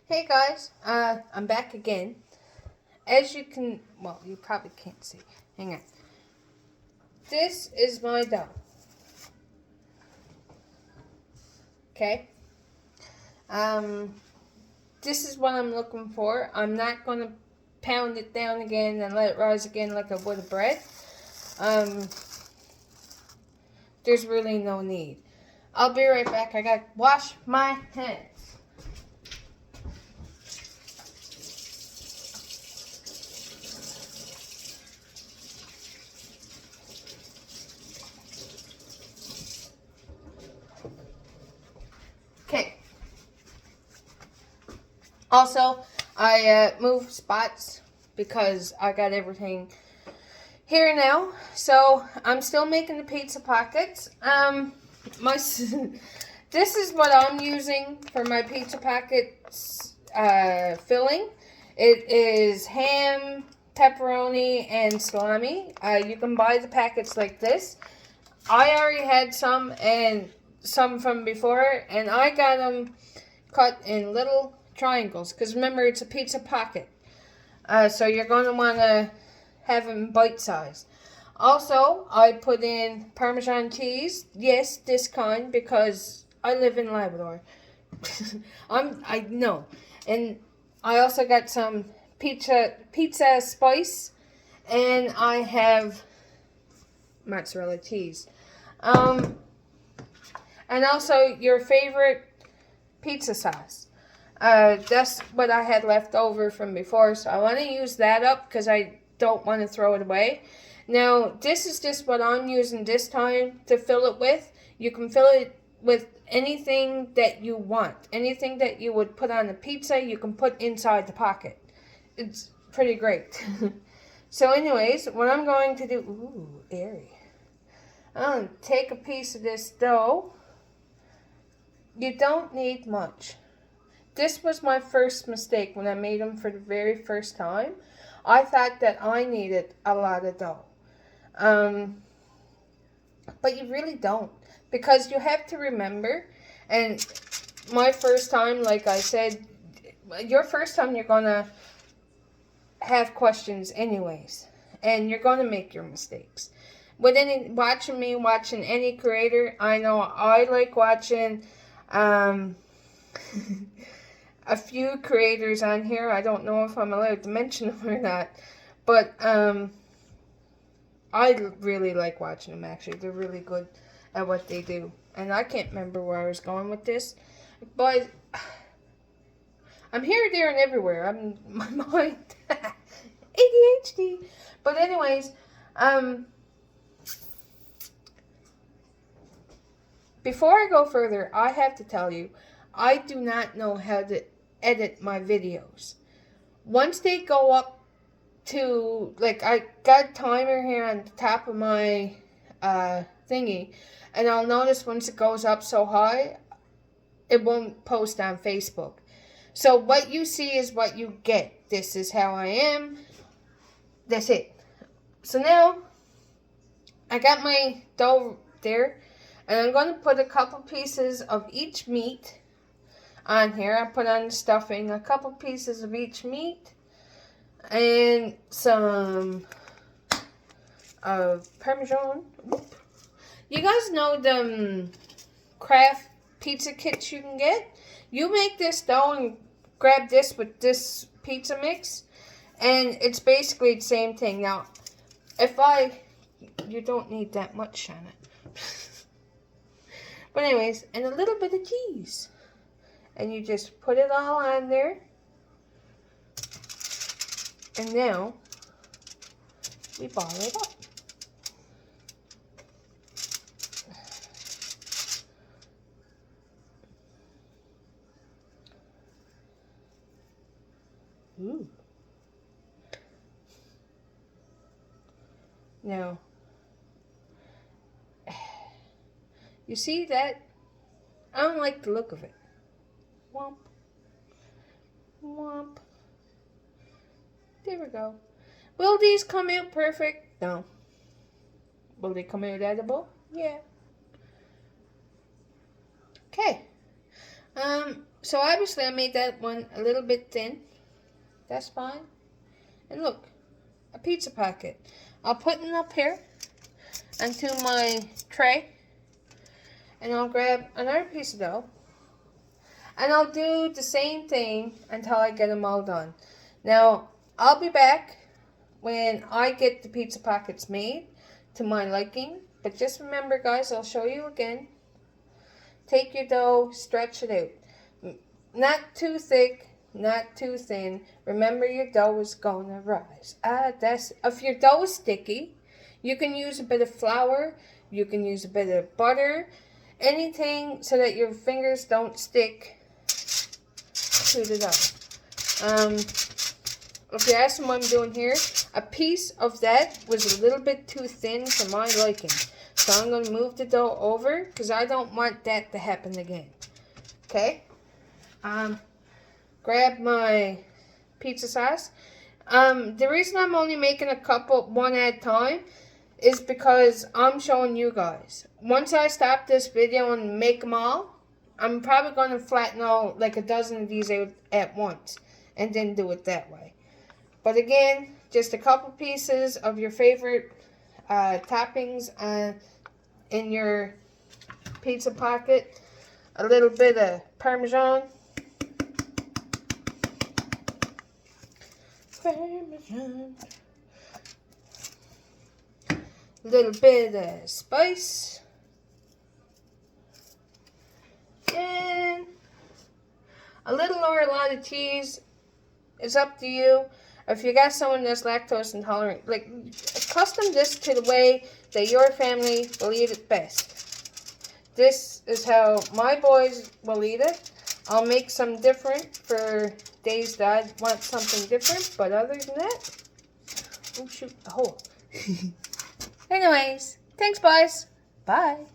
Hey guys, I'm back again. As you can, well, you probably can't see. Hang on. This is my dough. Okay. Um, this is what I'm looking for. I'm not gonna pound it down again and let it rise again like I would a bread. Um, there's really no need. I'll be right back. I gotta wash my hands. Okay. Also, I moved spots because I got everything here now. So I'm still making the pizza pockets. My this is what I'm using for my pizza pockets filling. It is ham, pepperoni, and salami. You can buy the packets like this. I already had some and some from before, and I got them cut in little triangles because remember it's a pizza pocket. So you're going to want to have them bite size. Also, I put in Parmesan cheese. Yes, this kind because I live in Labrador. I know, and I also got some pizza spice, and I have mozzarella cheese. And also your favorite pizza sauce. That's what I had left over from before, so I want to use that up because I don't want to throw it away. Now, this is just what I'm using this time to fill it with. You can fill it with anything that you want. Anything that you would put on a pizza, you can put inside the pocket. It's pretty great. So anyways, what I'm going to do... Ooh, airy. I'm going to take a piece of this dough. You don't need much. This was my first mistake when I made them for the very first time. I thought that I needed a lot of dough. But you really don't. Because you have to remember, and my first time, like I said, your first time you're going to have questions anyways. And you're going to make your mistakes. With watching any creator, I know I like watching a few creators on here. I don't know if I'm allowed to mention them or not. But I really like watching them, actually. They're really good at what they do. And I can't remember where I was going with this. But I'm here, there, and everywhere. My mind. ADHD. But anyways, before I go further, I have to tell you, I do not know how to edit my videos. Once they go up to, like, I got a timer here on the top of my thingy, and I'll notice once it goes up so high, it won't post on Facebook. So what you see is what you get. This is how I am. That's it. So now, I got my dough there, and I'm going to put a couple pieces of each meat on here. I put on the stuffing, a couple pieces of each meat, and some Parmesan. You guys know the craft pizza kits you can get? You make this dough and grab this with this pizza mix, and it's basically the same thing. Now, you don't need that much on it. But anyways, and a little bit of cheese. And you just put it all on there. And now, we ball it up. Ooh. Now, you see that? I don't like the look of it. Womp. Womp. There we go. Will these come out perfect? No. Will they come out edible? Yeah. Okay. So obviously I made that one a little bit thin. That's fine. And look, a pizza packet. I'll put it up here onto my tray. And I'll grab another piece of dough. And I'll do the same thing until I get them all done. Now, I'll be back when I get the pizza packets made to my liking. But just remember, guys, I'll show you again. Take your dough, stretch it out. Not too thick, not too thin. Remember, your dough is going to rise. If your dough is sticky, you can use a bit of flour. You can use a bit of butter. Anything so that your fingers don't stick to the dough. If you're asking what I'm doing here, a piece of that was a little bit too thin for my liking. So I'm going to move the dough over because I don't want that to happen again. Okay? Grab my pizza sauce. The reason I'm only making one at a time is because I'm showing you guys. Once I stop this video and make them all, I'm probably going to flatten out like a dozen of these out at once and then do it that way. But again, just a couple pieces of your favorite toppings in your pizza pocket. A little bit of Parmesan. A little bit of spice. And a little or a lot of cheese. It's up to you. If you got someone that's lactose intolerant, like, custom this to the way that your family will eat it best. This is how my boys will eat it. I'll make some different for days that I want something different, but other than that, oh shoot, a hole. Anyways, thanks, boys. Bye.